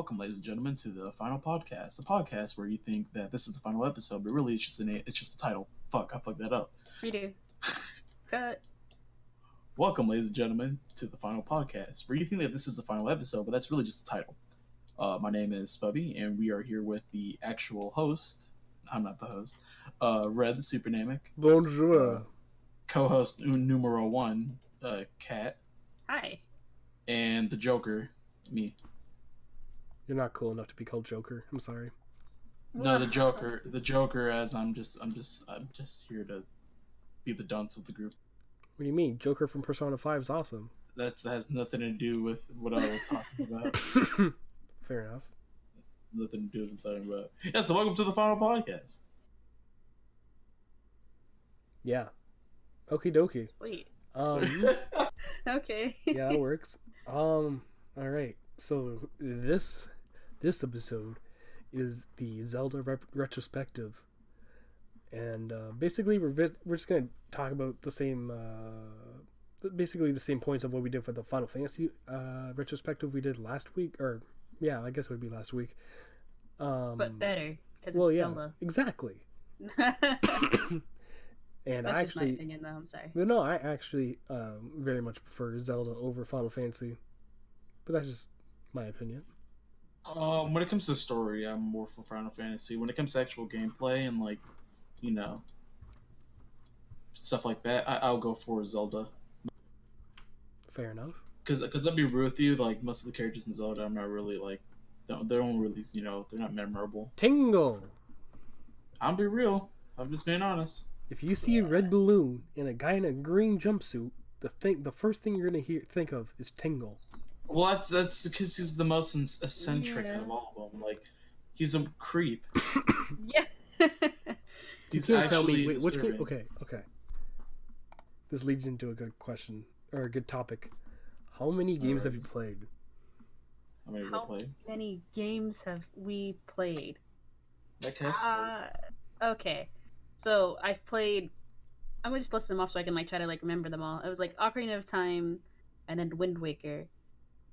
welcome, ladies and gentlemen, to the final podcast. The podcast where you think that this is the final episode, but really it's just the title. Fuck, I fucked that up. Redo. Cut. Welcome, ladies and gentlemen, to the final podcast where you think that this is the final episode, but that's really just the title. My name is Spubby, and we are here with the actual host. I'm not the host. Red the Supernamic. Bonjour. Co-host numero one, Kat. Hi. And the Joker, me. You're not cool enough to be called Joker. I'm sorry. No, the Joker. As I'm just here to be the dunce of the group. What do you mean? Joker from Persona 5 is awesome. That has nothing to do with what I was talking about. Fair enough. Nothing to do with what I'm talking about. Yeah, so welcome to the final podcast. Yeah. Okie dokie. Sweet. Yeah, Okay. that works. All right. So this episode is the Zelda retrospective, and basically we're just gonna talk about the same basically the same points of what we did for the Final Fantasy retrospective we did last week, or yeah, I guess it would be last week. But better because Well, it's yeah, Zelda. exactly. And That's I just my actually, opinion, though. I'm sorry. no, I actually very much prefer Zelda over Final Fantasy, but that's just my opinion. When it comes to story, I'm more for Final Fantasy. When it comes to actual gameplay and stuff like that, I'll go for Zelda. Fair enough. Because I'll be real with you, like most of the characters in Zelda, I'm not really they don't really they're not memorable. Tingle. I'll be real. I'm just being honest. If you see a red balloon and a guy in a green jumpsuit, the first thing you're gonna think of is Tingle. Well, that's because he's the most eccentric Yeah. of all of them. Like, he's a creep. Yeah. You He's can't tell me. actually Wait, which game? disturbing. Okay. This leads into a good question or a good topic. How many games have you played? How many have we How played? many games have we played? That cat's Okay. So I've played. I'm gonna just list them off so I can try to remember them all. It was Ocarina of Time, and then Wind Waker,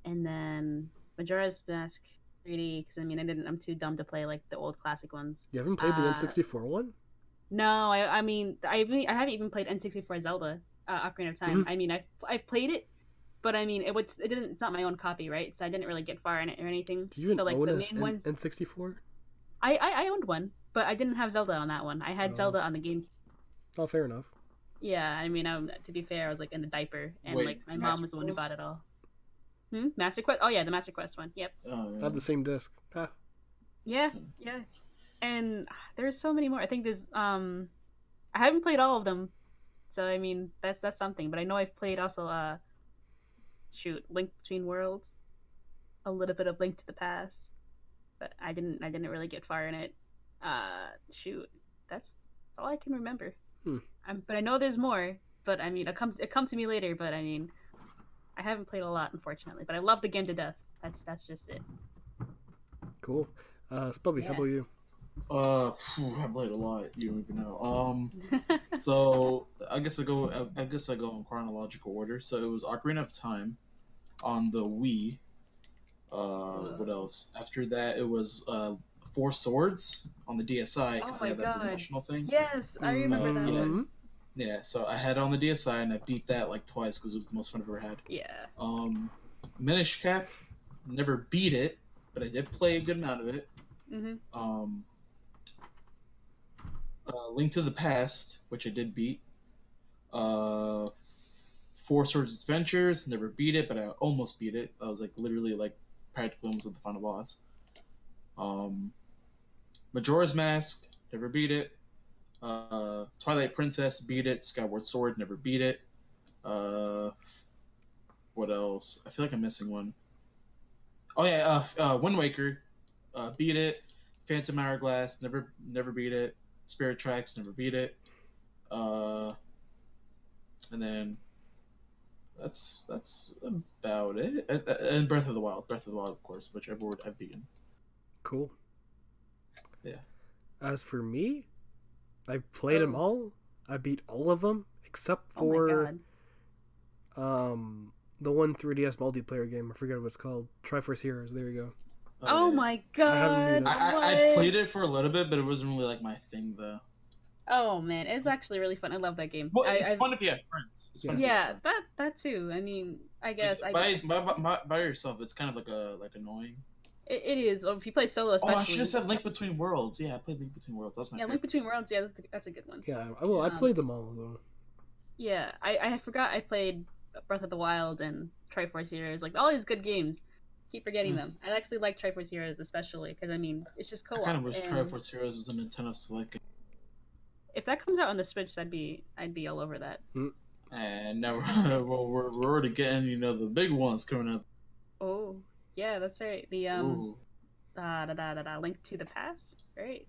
and then Majora's Mask 3D. Because I'm too dumb to play the old classic ones. You haven't played the N64 one? No, I haven't even played N64 Zelda, Ocarina of Time. I've played it, but it's not my own copy, right? So I didn't really get far in it or anything. Do you even own the an main ones, N64? I owned one, but I didn't have Zelda on that one. I had Oh. Zelda on the GameCube. Oh, fair enough. Yeah, to be fair, I was in a diaper, and Wait, my mom was the one who Master bought it all. Master Quest? Oh yeah, the Master Quest one. Yep. Oh, yeah. Not the same disc. Ah. Yeah, yeah. And there's so many more. I think there's I haven't played all of them, so that's something. But I know I've played also Link Between Worlds, a little bit of Link to the Past, but I didn't really get far in it. That's all I can remember. But I know there's more. But it come to me later. But I haven't played a lot, unfortunately. But I love the game to death. That's just it. Cool. Spubby, how about you? I played a lot. You don't even know. So I guess I go in chronological order. So it was Ocarina of Time on the Wii. What else? After that, it was Four Swords on the DSi because Oh I my had that God. promotional thing. Yes, I remember that yeah. one. Yeah, so I had it on the DSi and I beat that twice because it was the most fun I've ever had. Yeah. Minish Cap, never beat it, but I did play a good amount of it. Mhm. Link to the Past, which I did beat. Four Swords Adventures, never beat it, but I almost beat it. I was literally practically almost at the final boss. Majora's Mask, never beat it. Twilight Princess, beat it. Skyward Sword, never beat it. What else? I feel like I'm missing one. Oh yeah, Wind Waker, beat it. Phantom Hourglass, never beat it. Spirit Tracks, never beat it. And then that's about it. And Breath of the Wild, of course, which I've beaten. Cool. Yeah. As for me, I've played them all. I beat all of them except Oh my for God. the one 3DS multiplayer game. I forget what it's called. Triforce Heroes. There you go. Oh yeah. my I haven't beat god! it. I What? played it for a little bit, but it wasn't really like my thing though. Oh man, it's actually really fun. I love that game. Well, it's I've fun if you have friends. It's fun if you have yeah, friends. that too. I mean, I Like guess I by yourself, it's kind of like annoying. it is. If you play solo, Oh, I should have especially. said Link Between Worlds. Yeah, I played Link Between Worlds. That's my Yeah, Link favorite. Between Worlds. Yeah, that's a good one. Yeah, I played them all though. Yeah, I forgot I played Breath of the Wild and Triforce Heroes. Like all these good games. Keep forgetting them. I actually like Triforce Heroes especially because I mean it's just I co-op. kind of wish And Triforce Heroes was a Nintendo Select game. if that comes out on the Switch, I'd be all over that. And never. Well, we're already getting the big ones coming up. Oh yeah, that's right. The Ooh. Link to the Past, right?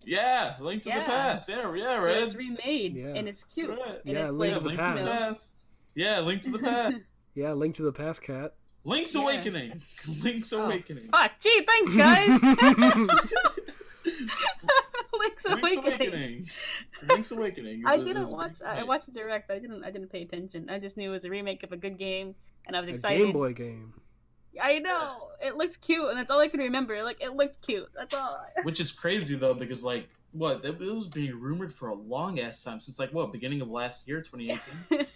Yeah, Link to the Past. Yeah, Well, Red. it's remade Yeah. and it's cute. Right. And Yeah, it's Link like, to the Past. Yeah, Link to the Past. Yeah, Link to the Past, cat. Link's Yeah. Awakening. Link's Awakening. Fuck, gee, thanks guys. Link's Link's Awakening. Awakening. Link's Awakening. I didn't watch. I watched the direct, but I didn't pay attention. I just knew it was a remake of a good game, and I was A excited. Game Boy game. I know it looked cute, and that's all I can remember. Like it looked cute. That's all. Which is crazy though, because like it was being rumored for a long ass time since beginning of last year, 2018.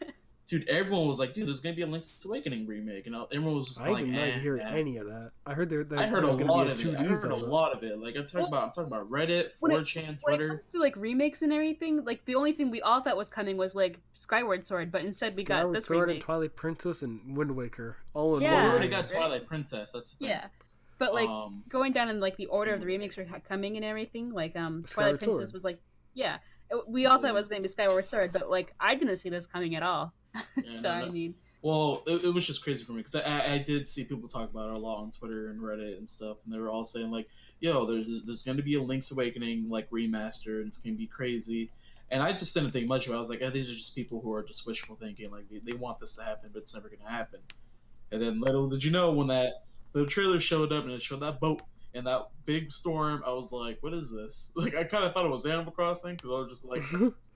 Dude, everyone was like, "Dude, there's gonna be a Link's Awakening remake," and everyone was just I like, did not hear any of that. I heard there I heard was a going to lot be a of 2D it. I heard Zelda. a lot of it. Like I'm talking about Reddit, 4chan, When it Twitter. comes to like remakes and everything, like the only thing we all thought was coming was like Skyward Sword, but instead we got Skyward this Sword remake. and Twilight Princess and Wind Waker all in Yeah. Well, we one. already game. got Twilight Princess. That's the thing. Yeah, but like going down in like the order of the Wind remakes are coming and everything, like Skyward Twilight Princess Sword. was like we all thought it was going to be Skyward Sword, but like I didn't see this coming at all. Yeah, So no. I mean. Well, it was just crazy for me because I did see people talk about it a lot on Twitter and Reddit and stuff, and they were all saying like, "Yo, there's going to be a Link's Awakening like remaster, and it's going to be crazy." And I just didn't think much of it. I was like, these are just people who are just wishful thinking, like they want this to happen, but it's never going to happen. And then little did you know when the trailer showed up and it showed that boat and that big storm, I was like, "What is this?" Like I kind of thought it was Animal Crossing because I was just like,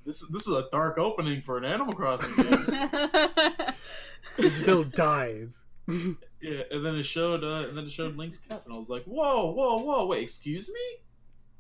"This is a dark opening for an Animal Crossing game." This build dies. Yeah, and then it showed Link's cap, and I was like, whoa, wait, excuse me?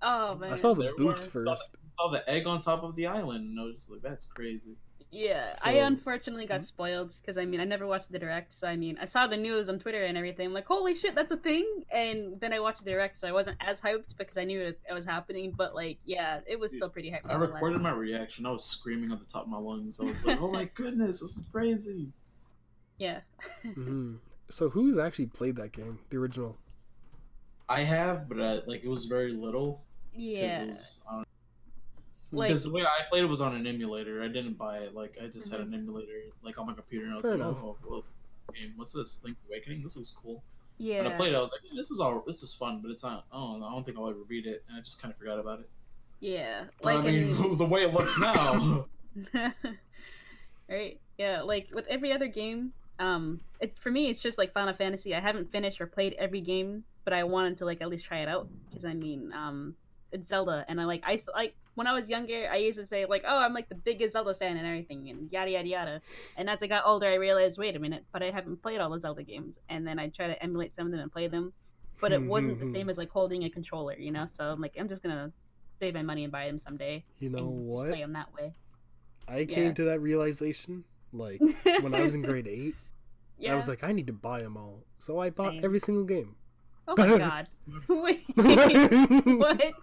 Oh man. I saw the There boots was- first. Saw the egg on top of the island, and I was just like, that's crazy. Yeah, So- I unfortunately got spoiled because I mean I never watched the direct, so I mean I saw the news on Twitter and everything. I'm like, holy shit, that's a thing! And then I watched the direct, so I wasn't as hyped because I knew it was happening. But like, yeah, it was still pretty hyped. I recorded my reaction. I was screaming at the top of my lungs. I was like, oh my goodness, this is crazy. Yeah. Mm-hmm. So who's actually played that game, the original? I have, but it was very little. Yeah. Like, Because the way I played it was on an emulator. I didn't buy it. Like I just had an emulator like on my computer, and I was Fair like, enough. oh, well, this game. What's this? Link's Awakening. This was cool. yeah. When I played it, I was like, this is fun, but it's not. Oh, I don't think I'll ever beat it, and I just kind of forgot about it. Yeah. Like, Like I mean, the way it looks now. Right. Yeah. Like with every other game, for me it's just like Final Fantasy. I haven't finished or played every game, but I wanted to like at least try it out because I mean, it's Zelda, and I when I was younger, I used to say like, oh, I'm like the biggest Zelda fan and everything, and yada yada yada. And as I got older, I realized, wait a minute, but I haven't played all the Zelda games. And then I try to emulate some of them and play them, but it wasn't the same as like holding a controller, you know. So I'm like, I'm just gonna save my money and buy them someday. You know and just what? play them that way. I came to that realization like when I was in grade 8. Yeah. I was like, I need to buy them all, so I bought Same. every single game. Oh my god. Wait. What?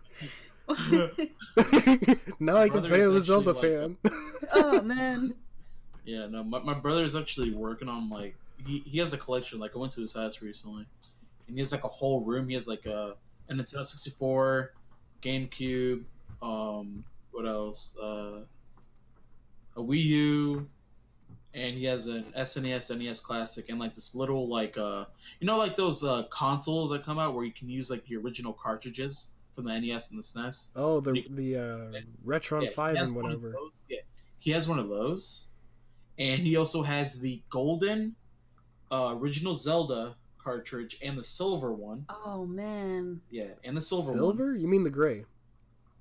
Now I can Brother say is I'm a actually, Zelda like, fan. Oh man. Yeah, no, my brother's actually working on like he has a collection. Like I went to his house recently, and he has like a whole room. He has like a Nintendo 64, GameCube, what else? A Wii U, and he has an SNES, NES Classic, and like this little like like those consoles that come out where you can use like the original cartridges from the NES and the SNES. Oh, the Yeah, Retron 5 he has and one of whatever. those. Yeah, he has one of those, and he also has the golden original Zelda cartridge and the silver one. Oh man. Yeah, and the silver one. Silver? You mean the gray?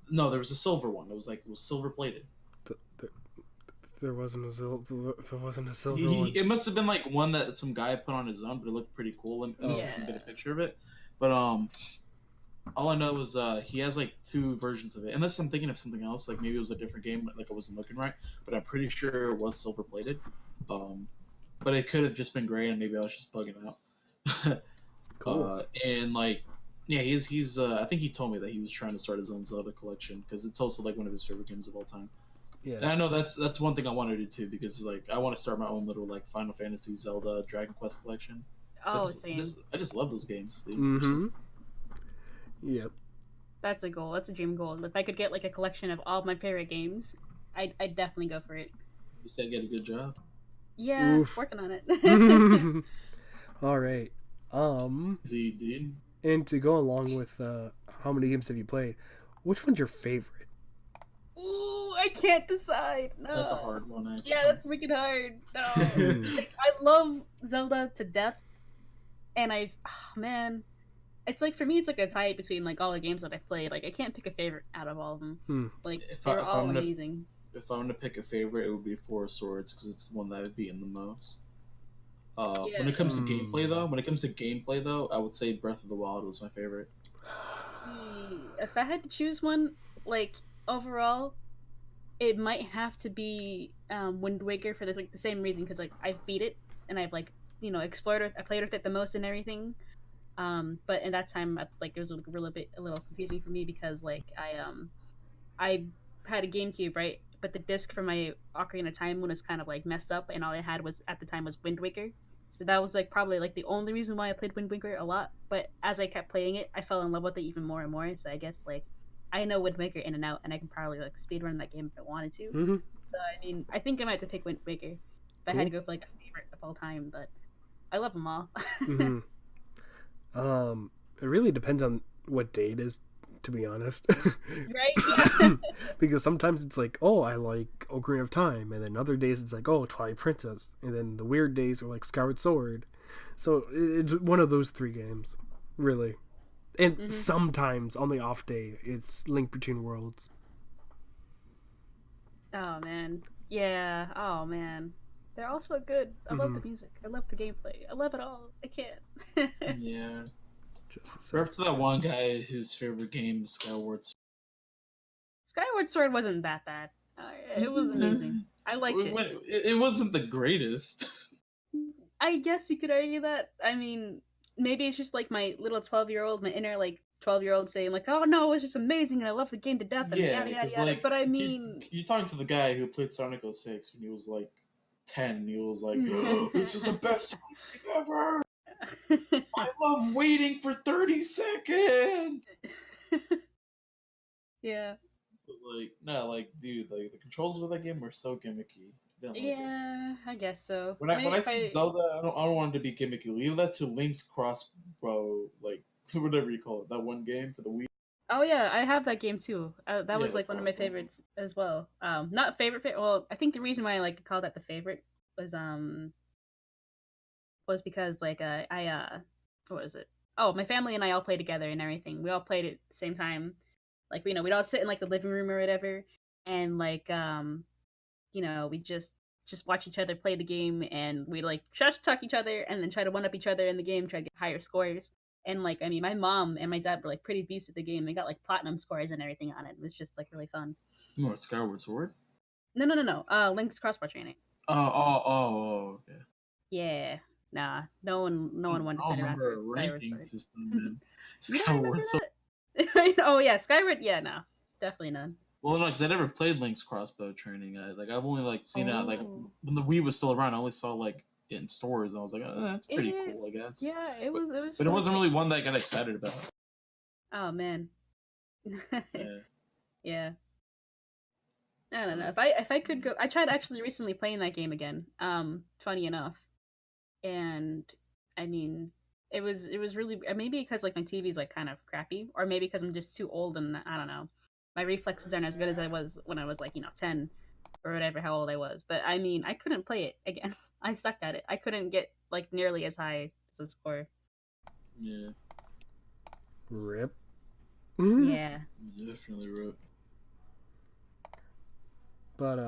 No, there was a silver one. It was silver plated. There wasn't a silver one. It must have been like one that some guy put on his own, but it looked pretty cool. Let me see if I can Yeah. get a picture of it. But all I know is he has like two versions of it. Unless I'm thinking of something else, like maybe it was a different game, like I wasn't looking right. But I'm pretty sure it was silver plated. Um, but it could have just been gray, and maybe I was just bugging out. Cool. And like, yeah, he's. I think he told me that he was trying to start his own Zelda collection because it's also like one of his favorite games of all time. Yeah. And I know that's one thing I want to do too because like I want to start my own little like Final Fantasy, Zelda, Dragon Quest collection. Oh, same. I just love those games. Mm-hmm. Yep. That's a goal. That's a dream goal. If I could get like a collection of all my favorite games, I'd definitely go for it. You said get a good job. Yeah, Oof. working on it. All right. Easy, dude. And to go along with how many games have you played? Which one's your favorite? Ooh, I can't decide. No. That's a hard one, actually. Yeah, that's freaking hard. No. Like, I love Zelda to death, and man, it's like for me, it's like a tie between like all the games that I've played. Like I can't pick a favorite out of all of them. Like they're all amazing. If I'm gonna pick a favorite, it would be Four Swords because it's the one that I've beaten the most. When it comes to gameplay, though, I would say Breath of the Wild was my favorite. If I had to choose one, like overall, it might have to be Wind Waker for the same reason because like I've beat it and I've like explored it. I played with it the most and everything. But in that time, like it was a little confusing for me because like I had a GameCube, right? But the disc for my Ocarina of Time one was kind of like messed up, and all I had was at the time was Wind Waker. So that was like probably like the only reason why I played Wind Waker a lot. But as I kept playing it, I fell in love with it even more and more. So I guess like I know Wind Waker in and out, and I can probably like speedrun that game if I wanted to. Mm-hmm. So I mean, I think I might have to pick Wind Waker if I had to go for like a favorite of all time. But I love them all. Mm-hmm. It really depends on what day it is, to be honest. Right? Yeah. Because sometimes it's like, oh, I like Ocarina of Time, and then other days it's like, oh, Twilight Princess, and then the weird days are like Skyward Sword. So it's one of those three games, really. And sometimes on the off day, it's Link Between Worlds. Oh man, yeah. Oh man, they're all so good. I love the music. I love the gameplay. I love it all. I can't. Yeah. Just We're up to that one guy whose favorite game is Skyward Sword. Skyward Sword wasn't that bad. It was amazing. I liked it. It wasn't the greatest. I guess you could argue that. I mean, maybe it's just like my little 12-year-old, my inner like 12-year-old saying like, "Oh no, it was just amazing and I love the game to death and yada yada yada." Like, but I mean, you're talking to the guy who played Sonic 06 when he was like 10. And he was like, oh, "This is the best game ever. I love waiting for 30 seconds." Yeah. But like, no, like, dude, like the controls of that game were so gimmicky. Yeah, I guess so. When I think Zelda, I don't want it to be gimmicky. Leave that to Link's Crossbow, like whatever you call it, that one game for the Wii. Oh yeah, I have that game too. That was like one of my favorites as well. Not favorite. Well, I think the reason why I like to call that the favorite was because like what was it? Oh, my family and I all played together and everything. We all played at the same time. Like we'd all sit in like the living room or whatever, and like we just watch each other play the game, and we like trash talk each other, and then try to one up each other in the game, try to get higher scores. And like I mean, my mom and my dad were like pretty decent at the game. They got like platinum scores and everything on it. It was just like really fun. You want Skyward Sword? No. Link's Crossbow Training. Oh, okay. Yeah. Nah, no one wanted to sit around for Skyward Sword. System, Skyward Sword. Oh yeah, Skyward. Yeah, no, definitely none. Well, no, because I never played Link's Crossbow Training. I've only like seen it like when the Wii was still around. I only saw like it in stores, and I was like, oh, that's pretty cool, I guess. Yeah, it was. But it wasn't really one that I got excited about. Oh man. Yeah. Yeah. I don't know. If I could go, I tried actually recently playing that game again. Funny enough, and I mean, it was really maybe because like my TV's like kind of crappy, or maybe because I'm just too old and I don't know, my reflexes aren't as good as I was when I was like 10 or whatever how old I was. But I mean, I couldn't play it again. I sucked at it. I couldn't get like nearly as high as a score. Yeah. Rip. Yeah. Definitely rip. But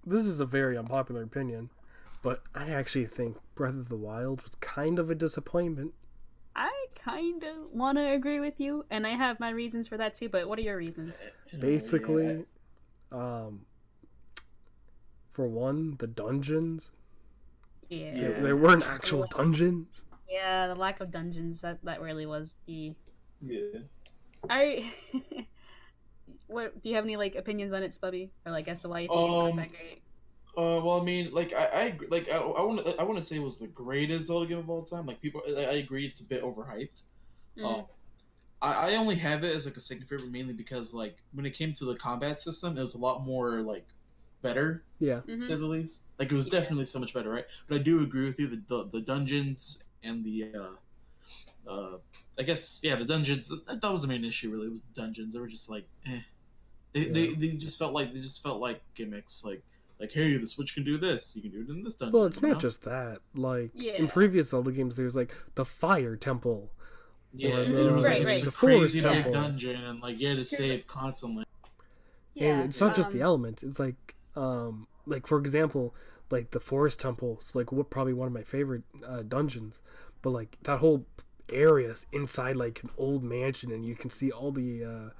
this is a very unpopular opinion, but I actually think Breath of the Wild was kind of a disappointment. kind of want to agree with you, and I have my reasons for that too. But what are your reasons? Basically, for one, the dungeons. Yeah. There weren't actual dungeons. Yeah, the lack of dungeons, that really was the... Yeah. I... What, do you have any, like, opinions on it, Spubby? Or, like, as to why you think it's not that great? Well, I mean, like, I want to say it was the greatest Zelda game of all time. Like, people, I agree, it's a bit overhyped. I only have it as like a second favorite mainly because like when it came to the combat system, it was a lot more like better. Yeah. To say the least. Like it was definitely so much better, right? But I do agree with you. The dungeons and the I guess the dungeons. That was the main issue. Really, it was the dungeons. They were just like, they just felt like gimmicks. Like hey, the Switch can do this. You can do it in this dungeon. Well, it's not just that. Like in previous Zelda games, there's like the Fire Temple. Yeah, it was like the Forest Temple dungeon, and like you had to save constantly. Yeah, and it's not just the elements. It's like for example, like the Forest Temple, like probably one of my favorite dungeons. But like that whole area is inside like an old mansion, and you can see all the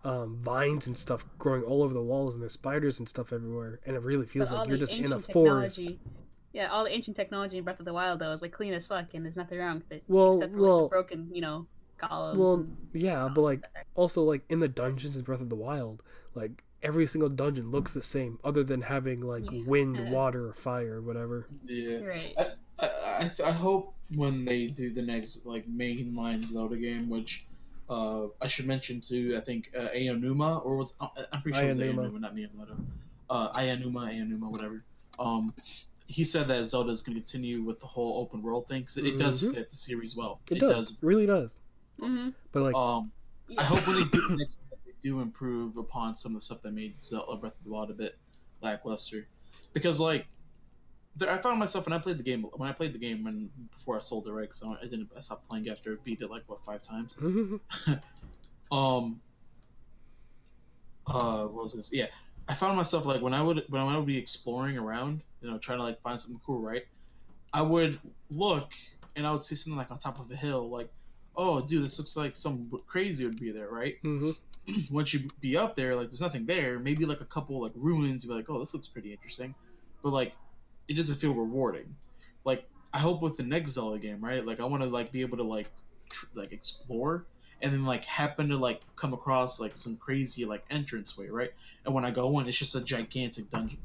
vines and stuff growing all over the walls, and there's spiders and stuff everywhere, and it really feels like you're just in a forest. Yeah, all the ancient technology in Breath of the Wild though is like clean as fuck, and there's nothing wrong with it. Well, except for, like, the broken, columns. Well, yeah, but like also like in the dungeons in Breath of the Wild, like every single dungeon looks the same, other than having like wind, water, or fire, or whatever. Yeah. Right. I hope when they do the next like mainline Zelda game, which I should mention too. I think Aonuma or was I'm pretty sure it was Aonuma, not Miyamoto. Aonuma, whatever. He said that Zelda is going to continue with the whole open world thing because it does fit the series well. It does. Really does. Mm-hmm. But like, I hope when they do the next one, they do improve upon some of the stuff that made Zelda Breath of the Wild a bit lackluster, because like I found myself when I played the game before I sold it, right? Because I stopped playing after I beat it like 5 times. What was this? Yeah. I found myself like when I would be exploring around, trying to like find something cool, right? I would look and I would see something like on top of a hill, like, oh, dude, this looks like some crazy would be there, right? Once you be up there, like, there's nothing there. Maybe like a couple like ruins. You're like, oh, this looks pretty interesting, but like, it doesn't feel rewarding. Like, I hope with the next Zelda game, right? Like, I want to like be able to like explore. And then like happen to like come across like some crazy like entranceway, right? And when I go in, it's just a gigantic dungeon.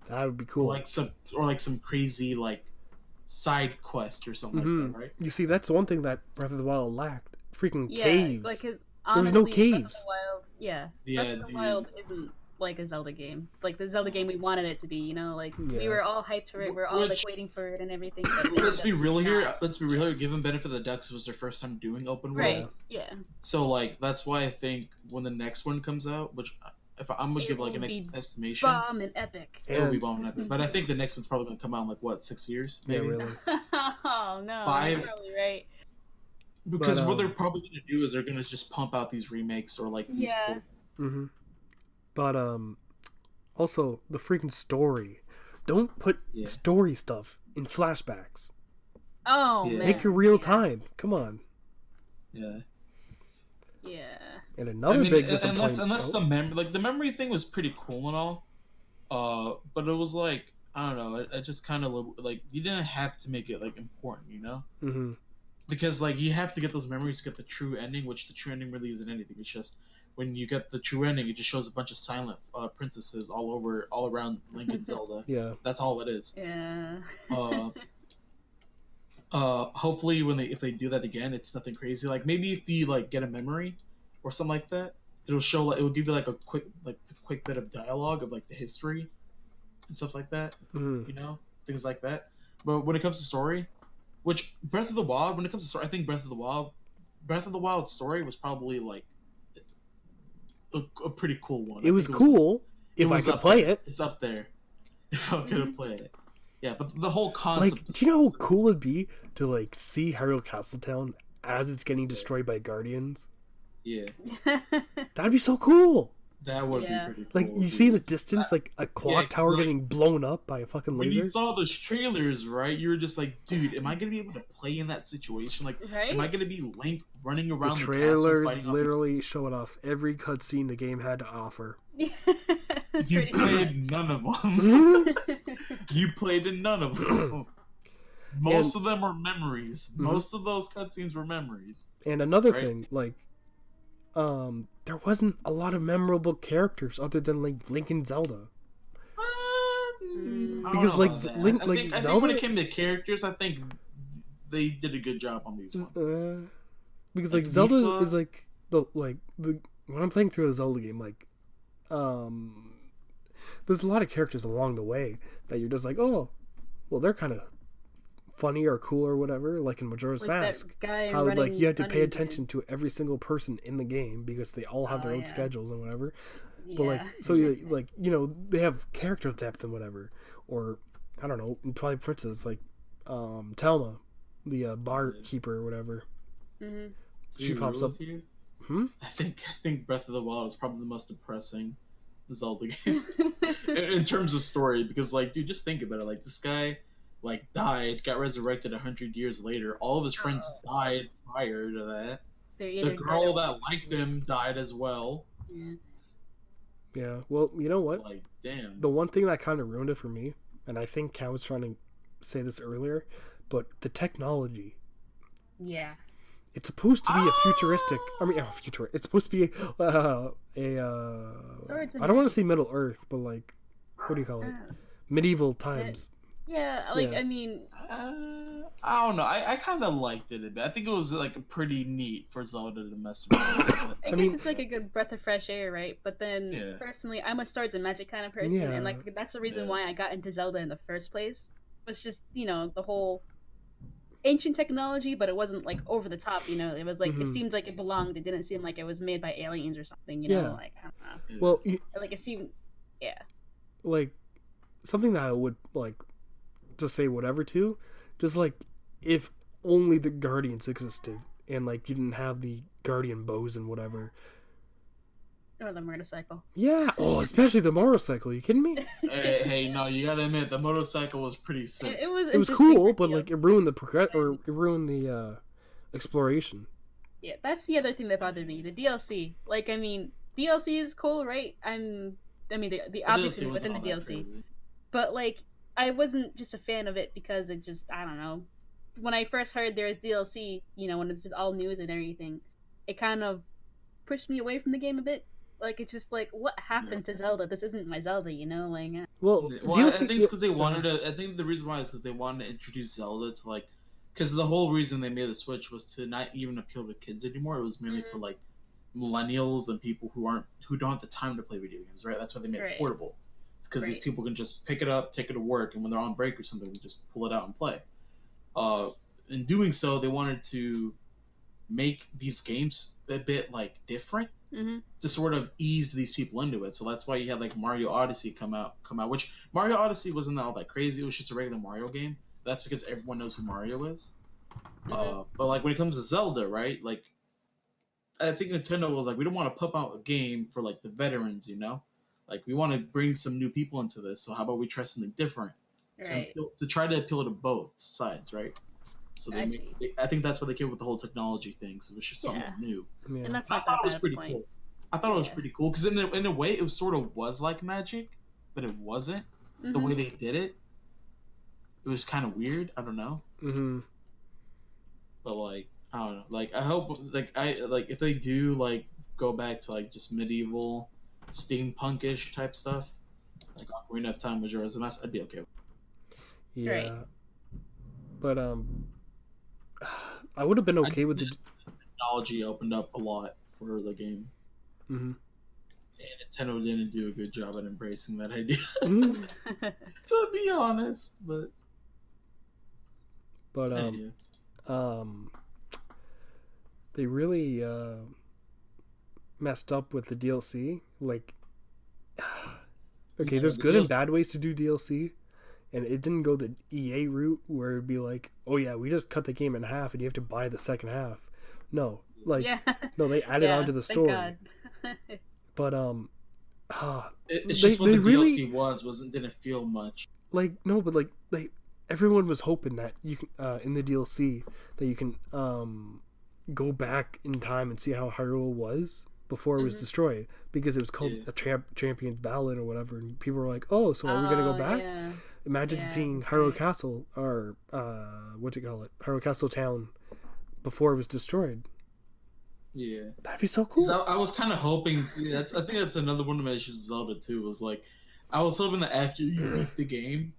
That would be cool. Or like some crazy like side quest or something like that, right? You see, that's one thing that Breath of the Wild lacked. Freaking caves. Like there was no caves. Breath of the Wild isn't like a Zelda game. Like the Zelda game we wanted it to be, we were all hyped for it. We're all like waiting for it and everything. Let's be real here. Give them benefit of the doubt because it was their first time doing open world. Right. Yeah. So like that's why I think when the next one comes out, which if I'm gonna give like an estimation, bomb and epic. It will be bomb and epic. But I think the next one's probably gonna come out in like what 6 years? Maybe? Yeah, really. Oh no. 5. You're probably right. Because what they're probably gonna do is they're gonna just pump out these remakes or like these. Yeah. But also the freaking story. Don't put story stuff in flashbacks. Oh man. Make it real time. Come on. Yeah. Yeah. And another big disappointment. Unless the memory thing was pretty cool and all, but it was like I don't know. It just kind of like you didn't have to make it like important, Because like you have to get those memories to get the true ending, which the true ending really isn't anything. It's just when you get the true ending, it just shows a bunch of silent princesses all around Link and Zelda. Yeah, that's all it is. Yeah. Hopefully if they do that again, it's nothing crazy. Like maybe if you like get a memory or something like that, it'll show it will give you like a quick bit of dialogue of like the history and stuff like that. Things like that. But when it comes to story, which Breath of the Wild, when it comes to story, I think Breath of the Wild story was probably like a pretty cool one. It was cool if I could play it. It's up there if I could play it. Yeah, but the whole concept. Like, do you know how cool it'd be to like see Hyrule Castletown as it's getting destroyed by Guardians? Yeah. That'd be so cool. That would Yeah. be pretty cool. Like you see in the distance, like a clock tower like, getting blown up by a fucking when laser. you saw those trailers, right? You were just like, dude, am I gonna be able to play in that situation? Like, am I gonna be Link running The around the castle trailers fighting literally showed off every cutscene the game had to offer. You Pretty played none of them. much. You played in none of them. Most of them are memories. Most of those cutscenes were memories. And another right? thing, like, there wasn't a lot of memorable characters other than like Link and Zelda. Because I like think, I think Zelda, when it came to characters, I think they did a good job on these ones. Because like Zelda is like the when I'm playing through a Zelda game, like, there's a lot of characters along the way that you're just like, oh, well, they're kind of funny or cool or whatever, like in Majora's Mask. How like you have to pay attention to every single person in the game because they all have their own schedules and whatever. But like, so you like, you know, they have character depth and whatever. Or I don't know, in Twilight Princess, like Telma, the barkeeper or whatever. Mm-hmm. She pops up. I think Breath of the Wild is probably the most depressing Zelda game in terms of story, because like, dude, just think about it. Like, this guy like died, got resurrected 100 years later. All of his friends died prior to that. The girl that liked him died as well. Yeah, well, you know what? Like, damn. The one thing that kind of ruined it for me, and I think Cal was trying to say this earlier, but the technology. Yeah. It's supposed to be a futuristic. I mean, It's supposed to be I don't want to say Middle Earth, but like, what do you call it? Medieval times. Yeah, like, I mean, I don't know. I kind of liked it a bit. I think it was like pretty neat for Zelda to mess around. I mean, it's like a good breath of fresh air, right? But then, personally, I'm a swords and magic kind of person, and like that's the reason why I got into Zelda in the first place. Was just, you know, the whole ancient technology, but it wasn't like over the top. You know, it was like it seemed like it belonged. It didn't seem like it was made by aliens or something. You know, like, I don't know. Well, like it seemed, like something that I would like to say whatever to, just like if only the Guardians existed and like you didn't have the Guardian bows and whatever. Or the motorcycle. Yeah. Oh, especially the motorcycle. You kidding me? hey, no, you gotta admit the motorcycle was pretty sick. It was. It was cool, but like it ruined the exploration. Yeah, that's the other thing that bothered me. The DLC. Like, I mean, DLC is cool, right? I mean, the objects within the DLC. Crazy. But like, I wasn't just a fan of it because it just, I don't know. When I first heard there was DLC, you know, when it's just all news and everything, it kind of pushed me away from the game a bit. Like, it's just like, what happened to Zelda? This isn't my Zelda, you know? Like, well, DLC, I think it's because they wanted to. I think the reason why is because they wanted to introduce Zelda to like, because the whole reason they made the Switch was to not even appeal to kids anymore. It was mainly for like millennials and people who don't have the time to play video games, right? That's why they made it portable. It's because these people can just pick it up, take it to work, and when they're on break or something, they just pull it out and play. In doing so, they wanted to make these games a bit like different to sort of ease these people into it. So that's why you had like Mario Odyssey come out, which Mario Odyssey wasn't all that crazy. It was just a regular Mario game. That's because everyone knows who Mario is. But like when it comes to Zelda, right? Like I think Nintendo was like, we don't want to pump out a game for like the veterans, you know? Like we want to bring some new people into this. So how about we try something different to try to appeal to both sides, right? So I think that's what they came with the whole technology thing. So it was just something new. Yeah. And that's not that bad point. Cool. I thought it was pretty cool because in a way it was sort of was like but it wasn't the way they did it. It was kind of weird. I don't know. But like I don't know. Like I hope like if they do like go back to like just medieval steampunkish type stuff, like Ocarina of Time, Majora's Mask, I'd be okay with it. Yeah. Right. But I would have been okay with the technology opened up a lot for the game. And Nintendo didn't do a good job at embracing that idea. To be honest, but they really messed up with the DLC. Like, okay, there's good and bad ways to do DLC. And it didn't go the EA route where it'd be like, oh yeah, we just cut the game in half and you have to buy the second half. No, like, no, they added on to the story. God. But It's they just what the really DLC didn't feel much. like no, but like everyone was hoping that you can in the DLC that you can go back in time and see how Hyrule was before it was destroyed, because it was called a Champion's Ballad or whatever, and people were like, oh, so are we gonna go back? Yeah. Imagine seeing Hyrule Castle, or what do you call it, Hyrule Castle Town, before it was destroyed. Yeah, that'd be so cool. I was kind of hoping. I think that's another one of my issues with Zelda too. Was like, I was hoping that after you beat the game,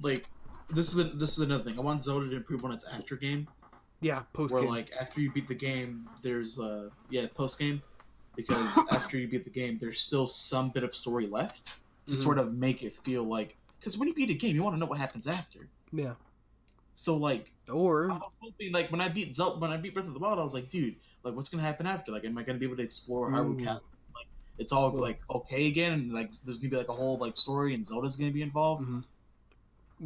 like this is another thing. I want Zelda to improve on its after game. Yeah, post game. Where like after you beat the game, there's post game, because after you beat the game, there's still some bit of story left to sort of make it feel like, because when you beat a game, you want to know what happens after. Yeah. So like, or I was hoping like when I beat Breath of the Wild, I was like, dude, like what's gonna happen after? Like, am I gonna be able to explore Hyrule Castle? Like, it's all like okay again, and like there's gonna be like a whole like story, and Zelda's gonna be involved.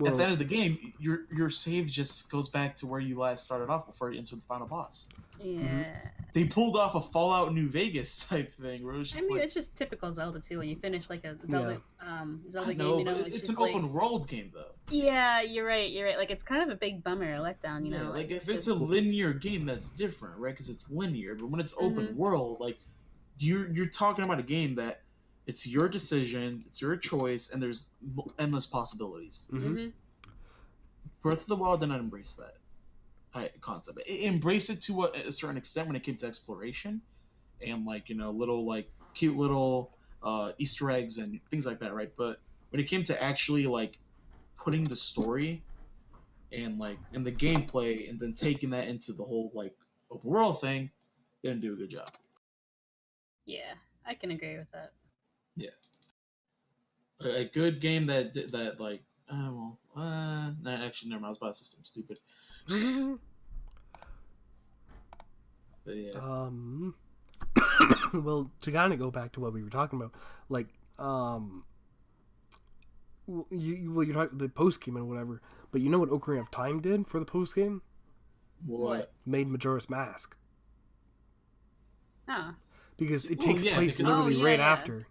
At the end of the game, your save just goes back to where you last started off before you enter the final boss. Yeah. They pulled off a Fallout New Vegas type thing where it was just it's just typical Zelda too. When you finish like a Zelda Zelda know, game, it's an open world game though. Yeah, you're right. Like it's kind of a big bummer, a letdown. You know, like if it's a linear game, that's different, right? Because it's linear. But when it's open world, like you're talking about a game that it's your decision, it's your choice, and there's endless possibilities. Breath of the Wild did not embrace that concept. It embraced it to a certain extent when it came to exploration and like little like cute little Easter eggs and things like that, right? But when it came to actually like putting the story and like in the gameplay and then taking that into the whole like open world thing, they didn't do a good job. Yeah, I can agree with that. Yeah, a good game that like actually never mind. I was about to say something stupid. But yeah. Well, to kind of go back to what we were talking about, like you're talking the post game and whatever, but you know what Ocarina of Time did for the post game? What? Made Majora's Mask. Huh. Because it takes place literally right after.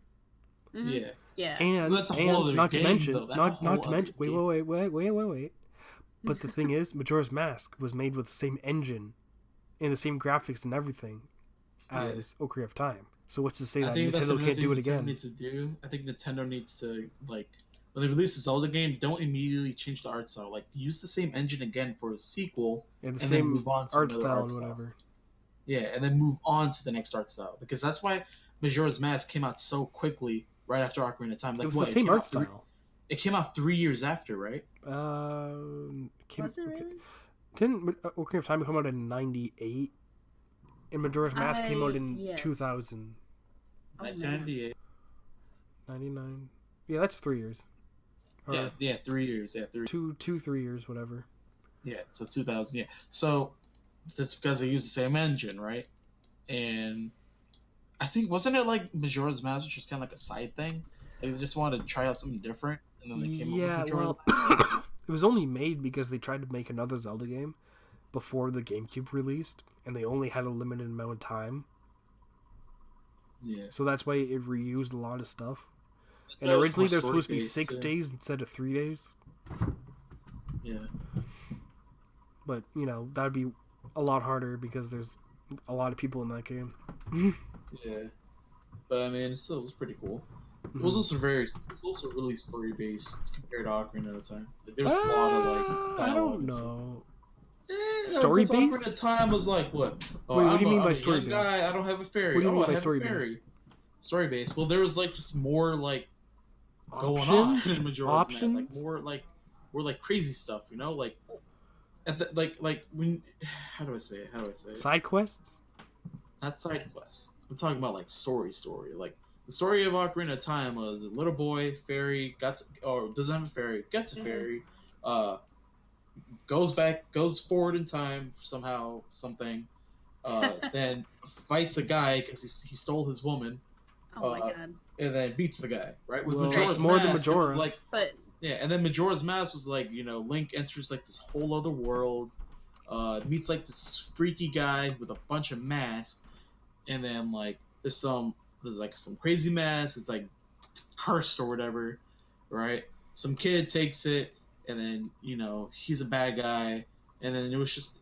Yeah. Yeah. And that's a whole other not to game, mention, though. not to mention, wait. But the thing is, Majora's Mask was made with the same engine and the same graphics and everything as Ocarina of Time. So what's to say that Nintendo can't do it again? I think Nintendo needs to, like, when they release a Zelda game, don't immediately change the art style. Like, use the same engine again for a sequel, and then move on to art another style art and whatever. Yeah, and then move on to the next art style, because that's why Majora's Mask came out so quickly right after Ocarina of Time. Like, it was the same art style. It came out 3 years after, right? Was it really? Didn't Ocarina of Time come out in 98? And Majora's Mask came out in 2000. 1998. 99. Yeah, that's 3 years. Or 3 years. Yeah, 3 years, whatever. Yeah, so 2000. Yeah, so that's because they use the same engine, right? And I think wasn't it like Majora's Mask was just kind of like a side thing? Like they just wanted to try out something different, and then they came up with Majora's Mask. It was only made because they tried to make another Zelda game before the GameCube released, and they only had a limited amount of time. Yeah. So that's why it reused a lot of stuff. And originally they're supposed to be 6 days instead of 3 days. Yeah. But, that would be a lot harder because there's a lot of people in that game. Yeah. But, I mean, it still was pretty cool. It was also really story based compared to Ocarina of Time. Like, there was a lot of like dialogue. I don't know. Story based? Ocarina of Time was like what? Oh, wait, what do you mean by story based? Guy, I don't have a fairy. What do you mean by story based? Story based. Well, there was like just more like options? Going on in Majora's Mask. Like more like crazy stuff, like at the like when how do I say it? Side quests? Not side quests. I'm talking about like story. Like the story of Ocarina of Time was a little boy, fairy, doesn't have a fairy, gets a fairy, goes forward in time somehow, something, then fights a guy because he stole his woman. Oh my god! And then beats the guy, right? With Majora's more than Majora. And then Majora's Mask was like, Link enters like this whole other world, meets like this freaky guy with a bunch of masks, and then like there's some there's like some crazy mask. It's like cursed or whatever, right? Some kid takes it, and then he's a bad guy, and then it was just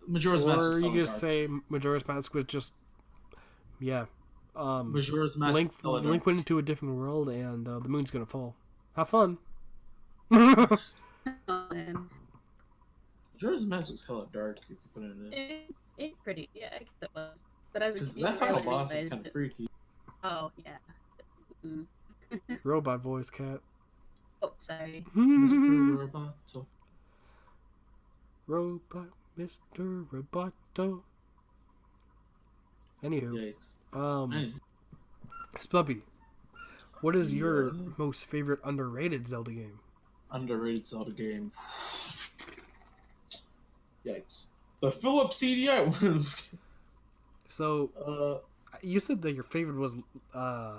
Majora's Mask was Or you hella could dark. say Majora's Mask was just Majora's Mask Link was hella dark. went into a different world, and the moon's gonna fall. Have fun. Majora's Mask was hella dark if you put it in it. It's pretty, yeah, I guess it was. But as Because a that final boss is kind of freaky. Oh yeah. Mm. Robot voice, cat. Oh, sorry. Mr. Roboto. Robot, Mr. Roboto. Anywho, Yikes. Spubby, what is your most favorite underrated Zelda game? Underrated Zelda game. Yikes. The Philips CDI. So, you said that your favorite was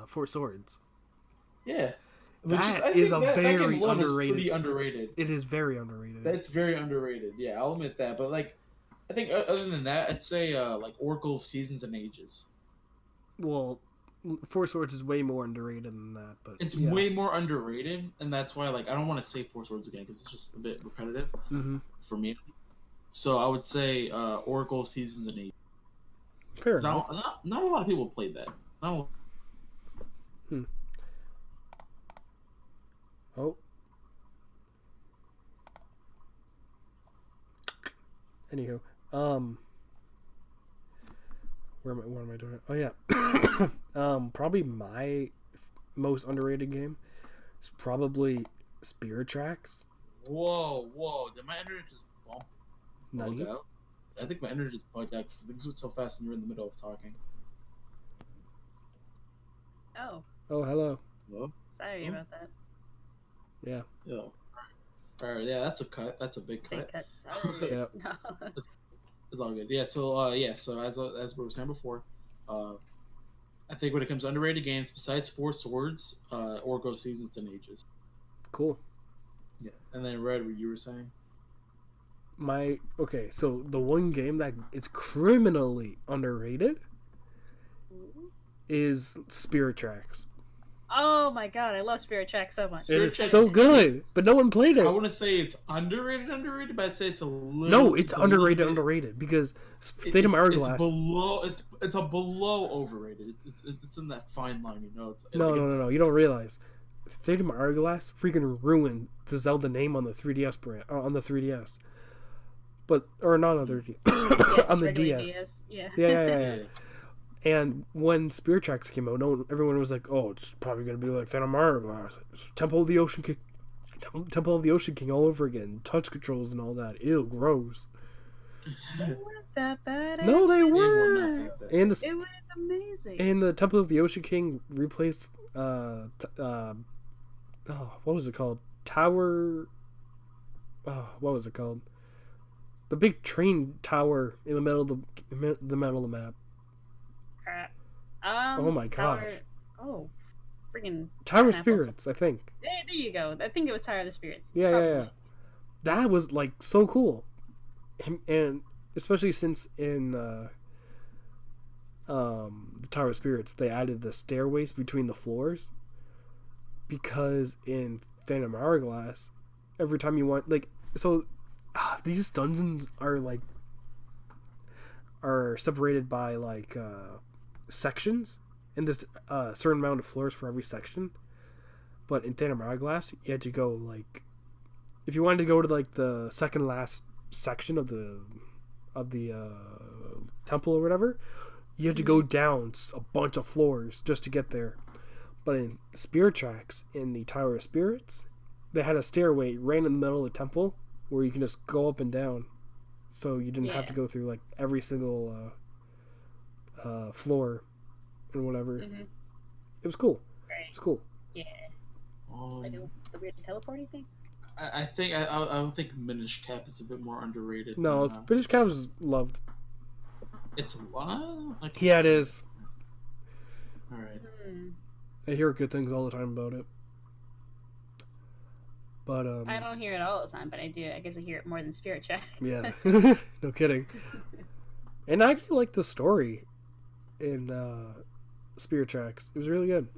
Four Swords. Yeah. That is a very underrated. Pretty underrated. It is very underrated. That's very underrated. Yeah, I'll admit that. But like, I think other than that, I'd say like Oracle of Seasons and Ages. Well, Four Swords is way more underrated than that, but it's way more underrated, and that's why like I don't want to say Four Swords again because it's just a bit repetitive for me. So I would say Oracle of Seasons and Ages. Fair enough. Not a lot of people played that. Oh. Anywho, what am I doing? Oh yeah. Probably my most underrated game is probably Spirit Tracks. Whoa! Did my internet just bug out? I think my internet just bugged out because things went so fast and you're in the middle of talking. Oh, hello. Hello? Sorry about that. Yeah. All right. Yeah, that's a cut. That's a big cut. Big cut. Sorry. Yeah. No. It's all good. Yeah. So as we were saying before, I think when it comes to underrated games, besides Four Swords, Oracle of Seasons and Ages. Cool. Yeah. And then Red, what you were saying? So the one game that is criminally underrated is Spirit Tracks. Oh my god, I love Spirit Tracks so much. It's so good, but no one played it. I wouldn't say it's underrated, but I'd say it's a little. No, it's underrated because Phantom Hourglass. It's a below overrated. It's in that fine line, No. You don't realize Phantom Hourglass freaking ruined the Zelda name on the 3DS on the 3DS. Or not on the 3DS, on the DS. Yeah. And when Spirit Tracks came out, everyone was like, "Oh, it's probably gonna be like Phantom Hourglass, Temple of the Ocean King all over again, touch controls and all that. Ew, gross." They weren't that bad. No, they weren't. And it was amazing. And the Temple of the Ocean King replaced what was it called? Tower. What was it called? The big train tower in the middle of the map. Crap. Oh my gosh. Freaking Tower of Spirits, I think. There you go. I think it was Tower of the Spirits. Yeah. That was like so cool, and especially since in the Tower of Spirits they added the stairways between the floors, because in Phantom Hourglass, every time you want these dungeons are separated by sections, and there's a certain amount of floors for every section. But in Phantom Hourglass, you had to go if you wanted to go to the second last section of the temple or whatever, you had to go down a bunch of floors just to get there. But in Spirit Tracks, in the Tower of Spirits, they had a stairway right in the middle of the temple where you can just go up and down, so you didn't have to go through every single floor and whatever. It was cool. Right. It was cool. Yeah. The weird teleporting thing. I don't think Minish Cap is a bit more underrated. No, Minish Cap is loved. It's yeah, it is. All right. I hear good things all the time about it. But I don't hear it all the time, but I do. I guess I hear it more than Spirit Tracks. Yeah, no kidding. And I actually like the story in Spirit Tracks. It was really good.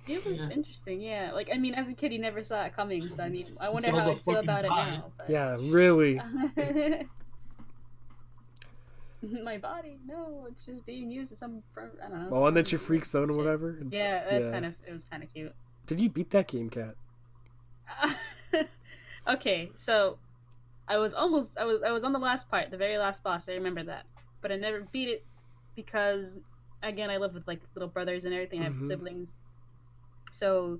It was interesting, yeah. Like, I mean, as a kid, you never saw it coming, so I mean, I wonder how Zelda I feel about it fucking now. But... Yeah, really. My body, no, it's just being used as some, I don't know. Oh, and then she freaks out or whatever. Yeah, that's kind of, it was kind of cute. Did you beat that game, Kat? Okay, so I was on the last part, the very last boss. I remember that, but I never beat it because, again, I live with like little brothers and everything. I have siblings, so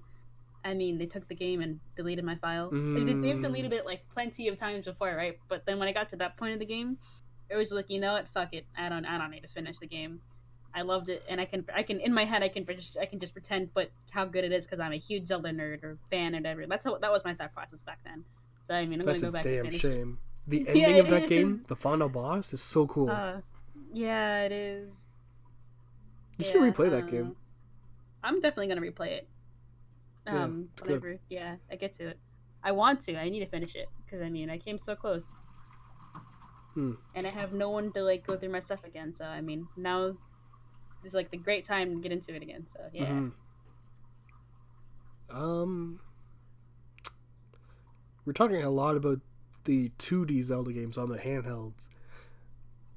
I mean, they took the game and deleted my file. They've deleted it like plenty of times before, right? But then when I got to that point of the game, it was like, you know what, fuck it, I don't need to finish the game. I loved it, and I can in my head I can just pretend, but how good it is because I'm a huge Zelda nerd or fan or whatever. That was my thought process back then. So I mean, I'm gonna go back. That's a and damn finish shame. it. The ending of that game, the final boss, is so cool. Yeah, it is. You should replay that game. I'm definitely gonna replay it. Whenever, I get to it. I want to. I need to finish it because I mean, I came so close. And I have no one to like go through my stuff again. So I mean, now is like the great time to get into it again. So yeah. We're talking a lot about the 2D Zelda games on the handhelds.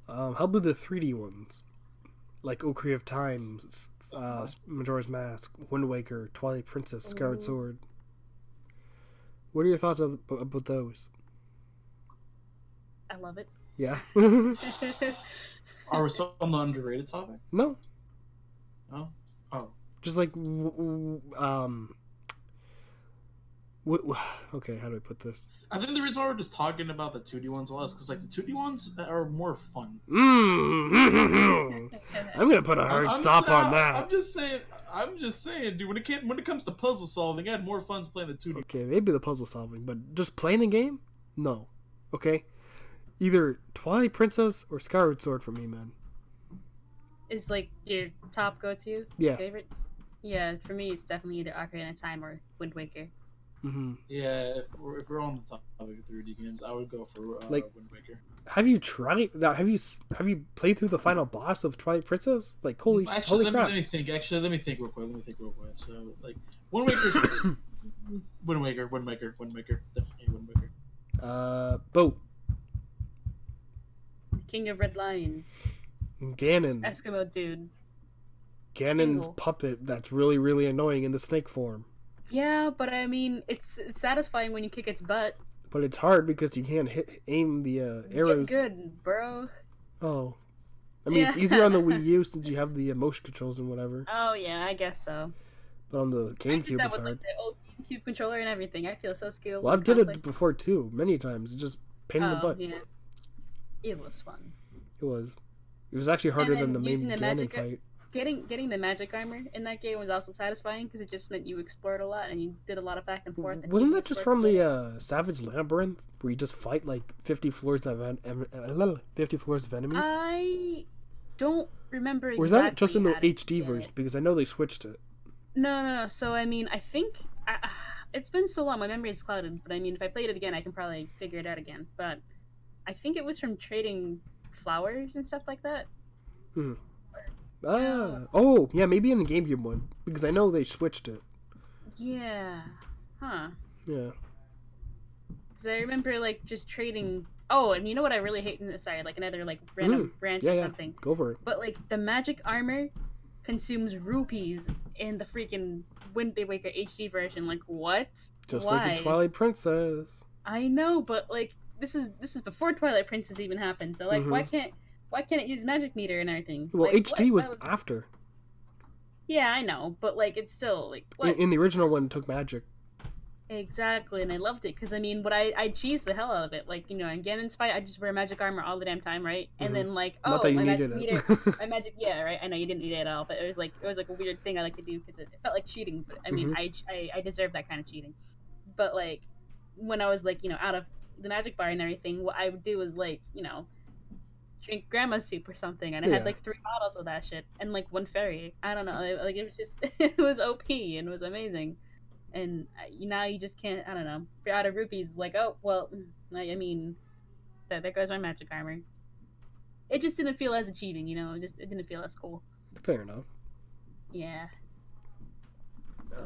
How about the 3D ones? Like Ocarina of Time, Majora's Mask, Wind Waker, Twilight Princess, Skyward Sword. What are your thoughts about those? I love it. Yeah. Are we still on the underrated topic? No. No? Oh. Just like, okay, how do I put this? I think the reason why we're just talking about the 2D ones a lot is because like the 2D ones are more fun. I'm gonna put a hard stop on that. I'm just saying, dude. When it comes to puzzle solving, I had more fun playing the 2D. Okay, maybe the puzzle solving, but just playing the game, no. Okay, either Twilight Princess or Skyward Sword for me, man. Is like your top go-to favorites? Yeah, for me it's definitely either Ocarina of Time or Wind Waker. Yeah, if we're on the topic of 3D games, I would go for Wind Waker. Have you tried that? Have you played through the final boss of Twilight Princess? Like, holy crap! Let me think real quick. So, like, Wind Waker's Wind Waker, definitely Wind Waker. Boat. King of Red Lions. Ganon. Eskimo dude. Ganon's puppet that's really, really annoying in the snake form. Yeah, but I mean, it's satisfying when you kick its butt. But it's hard because you can't aim the arrows. Get good, bro. Oh. I mean, it's easier on the Wii U since you have the motion controls and whatever. Oh, yeah, I guess so. But on the GameCube, it's hard. Like, the old GameCube controller and everything. I feel so skilled. Well, I've did it before, too, many times. It's just pain in the butt. Yeah. It was fun. It was. It was actually harder than the main Ganon fight. Getting the magic armor in that game was also satisfying because it just meant you explored a lot and you did a lot of back and forth. Wasn't that just from the Savage Labyrinth where you just fight like 50 floors of enemies? I don't remember. Or is that just in the HD version? Because I know they switched it. No. So I mean, I think it's been so long. My memory is clouded. But I mean, if I played it again, I can probably figure it out again. But I think it was from trading flowers and stuff like that. Oh, yeah, maybe in the GameCube one, because I know they switched it. Yeah. Huh. Yeah. Because I remember, like, just trading... Oh, and you know what I really hate? Sorry, like, another, like, random rant or something. Go for it. But, like, the magic armor consumes rupees in the freaking Wind Waker HD version. Like, what? Just Why? like the Twilight Princess. I know, but, like, this is before Twilight Princess even happened, so, like, why can't it use magic meter and everything? Well, like, HD was after. Yeah, I know, but like it's still like what? In the original one, it took magic. Exactly, and I loved it because I mean, I cheesed the hell out of it. Like in Ganon's fight, I just wear magic armor all the damn time, right? And then like, not that you my needed magic it. meter, my magic, yeah, right. I know you didn't need it at all, but it was like a weird thing I like to do because it felt like cheating. But I mean, I deserve that kind of cheating. But like, when I was like out of the magic bar and everything, what I would do was like drink grandma's soup or something, and I had like 3 bottles of that shit and like 1 fairy. I don't know, like it was just it was OP and it was amazing. And now you just can't. I don't know. If you're out of rupees, like oh well. I mean, there goes my magic armor. It just didn't feel as cheating, it didn't feel as cool. Fair enough. Yeah.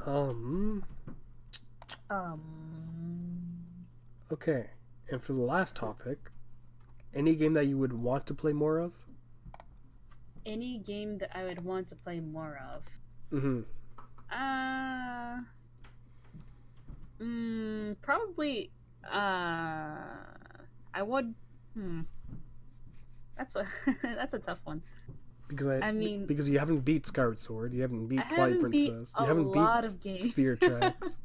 Um. Um. Okay. And for the last topic, any game that you would want to play more of? Any game that I would want to play more of. Mm-hmm. Probably. I would. That's a that's a tough one. I mean, because you haven't beat Skyward Sword, you haven't beat I Twilight haven't beat Princess, a you haven't beat lot of games. Spirit Tracks.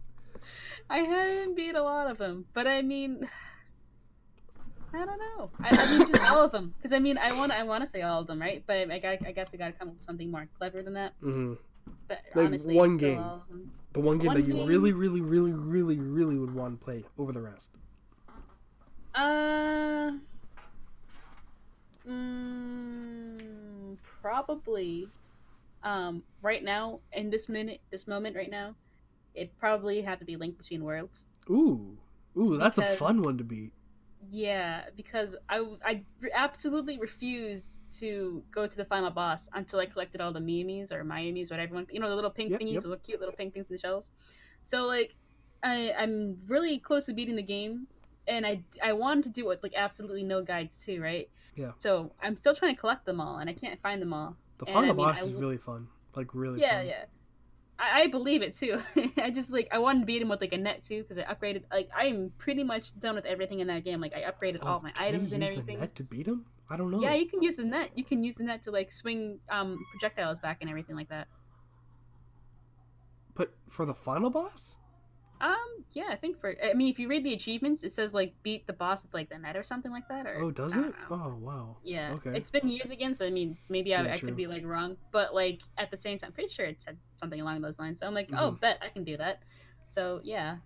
I haven't beat a lot of them, but I mean, I don't know. I mean, just all of them, because I mean, I want to say all of them, right? But I guess I gotta come up with something more clever than that. Mm-hmm. But Like honestly, one it's still game. all of them. The one game One that you game? really, really, really, really, really would want to play over the rest. Probably. Right now, in this moment right now, it'd probably have to be Link Between Worlds. Ooh, that's a Because- fun one to beat. Yeah, because I absolutely refused to go to the final boss until I collected all the Miamis or Miamis, whatever one, the little pink Yep, thingies, yep. the little cute little pink things in the shells. So like, I'm really close to beating the game, and I wanted to do it with like absolutely no guides too, right? Yeah. So I'm still trying to collect them all, and I can't find them all. The And, final I mean, boss is really fun. Like, really Yeah, fun. yeah. I believe it too. I just I wanted to beat him with like a net too because I upgraded. Like I'm pretty much done with everything in that game. Like I upgraded all my items and everything. Can you use the net to beat him? I don't know. Yeah, you can use the net. You can use the net to like swing projectiles back and everything like that. But for the final boss? Yeah, I think I mean, if you read the achievements, it says like beat the boss with like the net or something like that. Or Oh, does I it? don't know. Oh, wow. Yeah. Okay. It's been years again, so I mean, maybe I true. could be like wrong, but like at the same time, I'm pretty sure it said something along those lines. So I'm like, oh, bet I can do that. So yeah.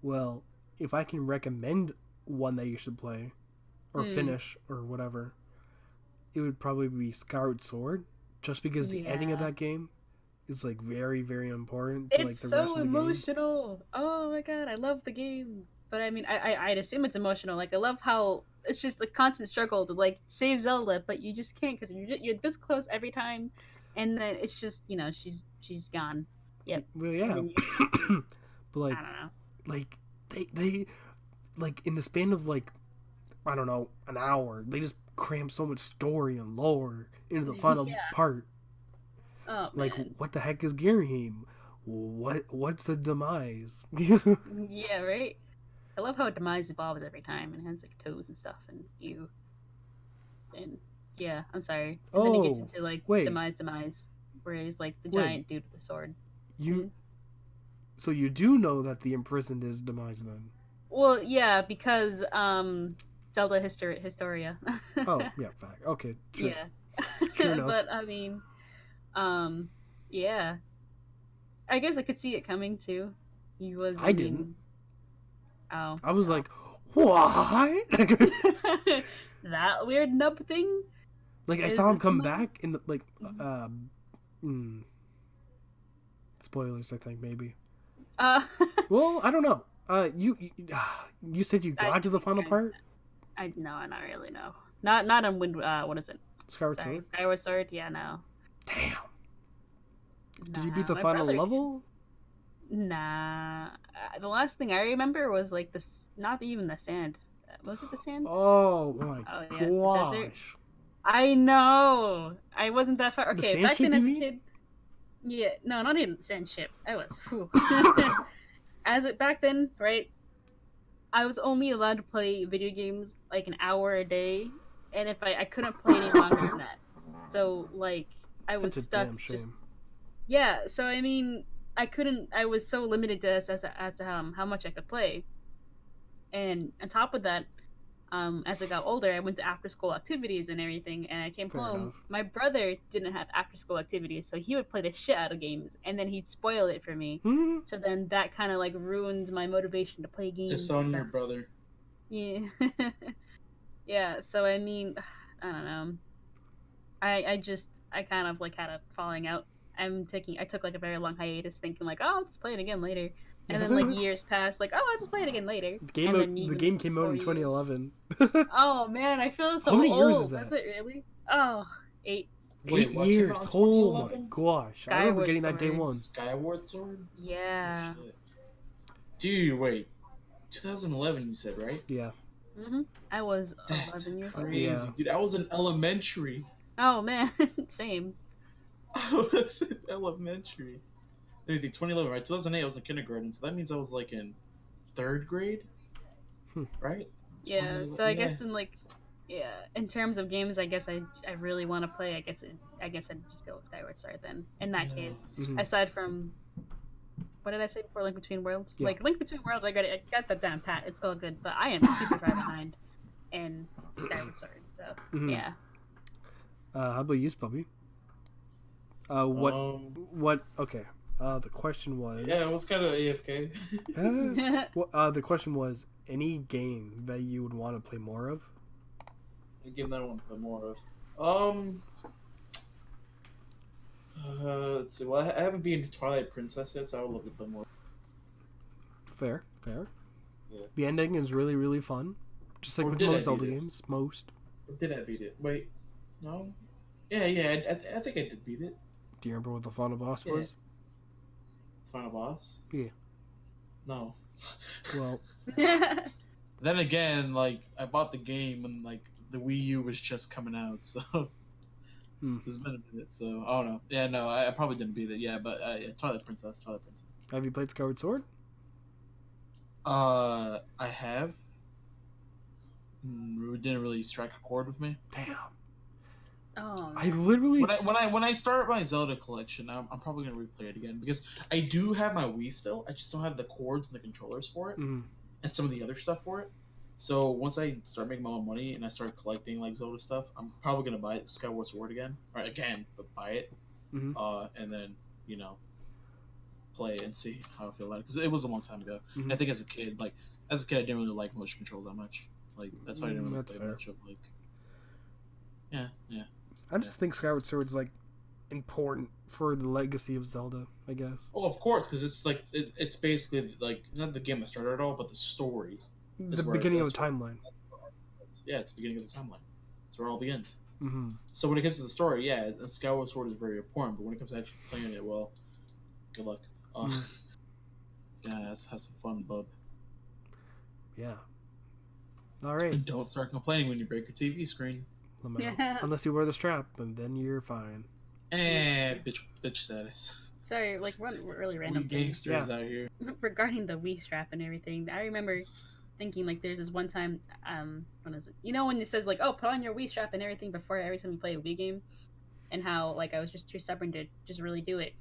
Well, if I can recommend one that you should play, or finish, or whatever, it would probably be Skyward Sword, just because the ending of that game is like very, very important to like the rest of the game. It's so emotional. Oh my god, I love the game. But I mean, I'd assume it's emotional. Like I love how it's just a constant struggle to like save Zelda, but you just can't because you're this close every time, and then it's just she's gone. Yep. Well, yeah. But like, I don't know. Like they like in the span of like I don't know an hour, they just cram so much story and lore into the final part. Oh, like man. What the heck is Girahim? What's a demise? Yeah, right. I love how Demise evolves every time and has like toes and stuff and and yeah, I'm sorry. And then he gets into like Demise, where he's like the giant dude with the sword. So you do know that the imprisoned is Demise then? Well, yeah, because Zelda Historia. Oh yeah, fact. Okay, sure. Yeah. Sure enough. But I mean, yeah. I guess I could see it coming too. He was. I didn't. Oh. I was like, what? That weird nub thing. Like I saw him come back in the like, spoilers. I think maybe. Well, I don't know. You said you got to the final part. No, not really. No, not on Wind. What is it? Skyward Sword. Skyward Sword. Yeah, no. Damn. Did you beat the final level? Nah. The last thing I remember was like this. Not even the sand. Was it the sand? Oh my gosh. I know. I wasn't that far. Okay, the back then as a mean? kid. Yeah, no, not even sand ship. I was. Back then, right? I was only allowed to play video games like an hour a day, and if I couldn't play any longer than that. So like I was stuck. Damn shame. Yeah. So I mean, I couldn't. I was so limited to as to how much I could play, and on top of that, as I got older, I went to after school activities and everything, and I came home. Enough. My brother didn't have after school activities, so he would play the shit out of games, and then he'd spoil it for me. So then that kind of like ruined my motivation to play games. Disown your brother. Yeah. Yeah. So I mean, I don't know. I kind of like had a falling out. I took like a very long hiatus, thinking like, oh, I'll just play it again later. And then like years passed, like, oh, I'll just play it again later. The game came out in 2011. Oh man, I feel so old. How many old. years is that? Is it really? Oh, 8. Wait, 8 what came years. out in Oh my 2011? gosh! I remember Skyward getting that day Sword. one. Skyward Sword? Yeah. Oh, shit. Dude, wait. 2011, you said, right? Yeah. I was That's 11 years old. crazy, Yeah. dude. I was in elementary. Oh man, same. I was in elementary. Anything 2011, right? 2008, I was in kindergarten, so that means I was like in third grade, Hmm. right? Yeah. So I guess in terms of games, I guess I really want to play. I guess I'd just go with Skyward Sword then. In that Yeah. case, Mhm. aside from what did I say before? Link Between Worlds. Yeah. Like Link Between Worlds, I got that down pat. It's all good, but I am super far behind in Skyward Sword. So Mhm. yeah. How about you, Bubby? What? Um, What? Okay. The question was. yeah, it was kind of AFK. The question was any game that you would want to play more of. A game that I want to play more of. Let's see. Well, I haven't been to Twilight Princess yet, so I would love to play more. Fair. Yeah. The ending is really, really fun. Just like Or with did I most beat Zelda it? games. Most. Or did I beat it? Wait, no. Yeah, I think I did beat it. Do you remember what the final boss Yeah. was? Final boss? Yeah. No. Well, Then again, like I bought the game and like the Wii U was just coming out, so it's been a minute. So I don't know. Yeah, no, I probably didn't beat it. Yeah, but yeah, Twilight Princess. have you played Skyward Sword? I have. It didn't really strike a chord with me. Damn. Oh. I literally. When I start my Zelda collection, I'm probably gonna replay it again because I do have my Wii still. I just don't have the cords and the controllers for it, and some of the other stuff for it. So once I start making my own money and I start collecting like Zelda stuff, I'm probably gonna buy Skyward Sword again, or again, but buy it, and then play and see how I feel about it because it was a long time ago. And I think as a kid, I didn't really like motion controls that much. Like that's why I didn't really play much of like. Yeah. I just think Skyward Sword's like important for the legacy of Zelda, I guess. Oh, of course, because it's like it's basically like not the game that started it all, but the story. The beginning of the timeline. Yeah, it's the beginning of the timeline. That's where it all begins. Mm-hmm. So when it comes to the story, yeah, Skyward Sword is very important. But when it comes to actually playing it, well, good luck. Yeah, have some fun, bub. Yeah. All right. And don't start complaining when you break your TV screen. Unless you wear the strap, and then you're fine. Bitch status. Sorry, like one really random We gangsters out here. regarding the Wii strap and everything. I remember thinking like there's this one time, when is it? You know when it says like, oh, put on your Wii strap and everything before every time you play a Wii game, and how like I was just too stubborn to just really do it.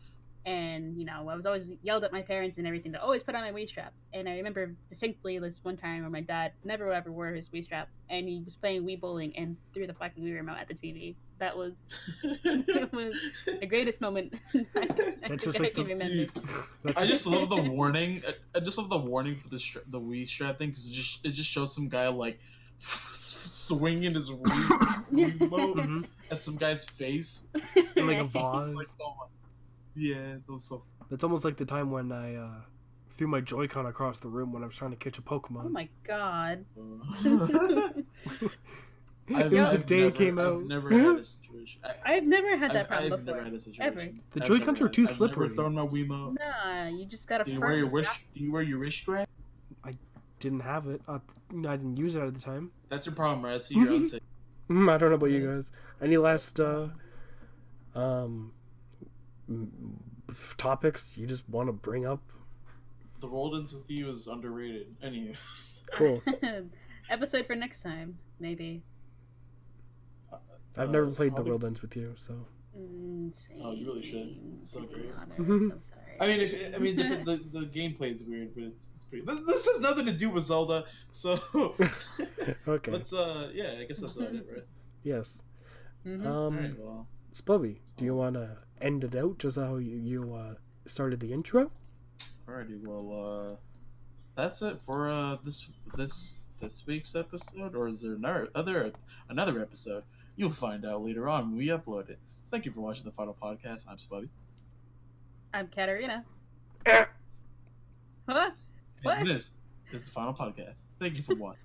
And I was always yelled at my parents and everything to always put on my Wii strap. And I remember distinctly this one time where my dad never ever wore his Wii strap, and he was playing Wii bowling and threw the fucking Wii remote at the TV. That was the greatest moment. That's just like I just love the warning. I just love the warning for the Wii strap thing because it just shows some guy like swinging his Wii remote at some guy's face in like a vase. Like, oh my. Yeah, that was so. That's almost like the time when I threw my Joy-Con across the room when I was trying to catch a Pokemon. Oh my god. It was the day it came out. I've never had a situation. I've never had that problem I've before. never had a situation. Ever. The Joy-Cons were too slippery. I've never thrown my Wiimote. Nah, you just gotta. Do you wear your wrist? Do you wear your wrist strap? I didn't have it. I didn't use it at the time. That's your problem, right? See your own sake. I don't know about you guys. Any last topics you just want to bring up? The Roll-Ins with you is underrated. Anyway. Cool. Episode for next time, maybe. I've never played the Roll-Ins with you, so. Oh, you really should. It's so great. I'm so sorry. I mean, the gameplay is weird, but it's pretty. This has nothing to do with Zelda, so. Okay. Let's yeah, I guess that's about it, right? Yes. All right, well. Spubby, do you want to end it out just how you started the intro? Alrighty, well, that's it for this week's episode, or is there another episode? You'll find out later on when we upload it. Thank you for watching the final podcast. I'm Spubby. I'm Katarina. What? And this is the final podcast. Thank you for watching.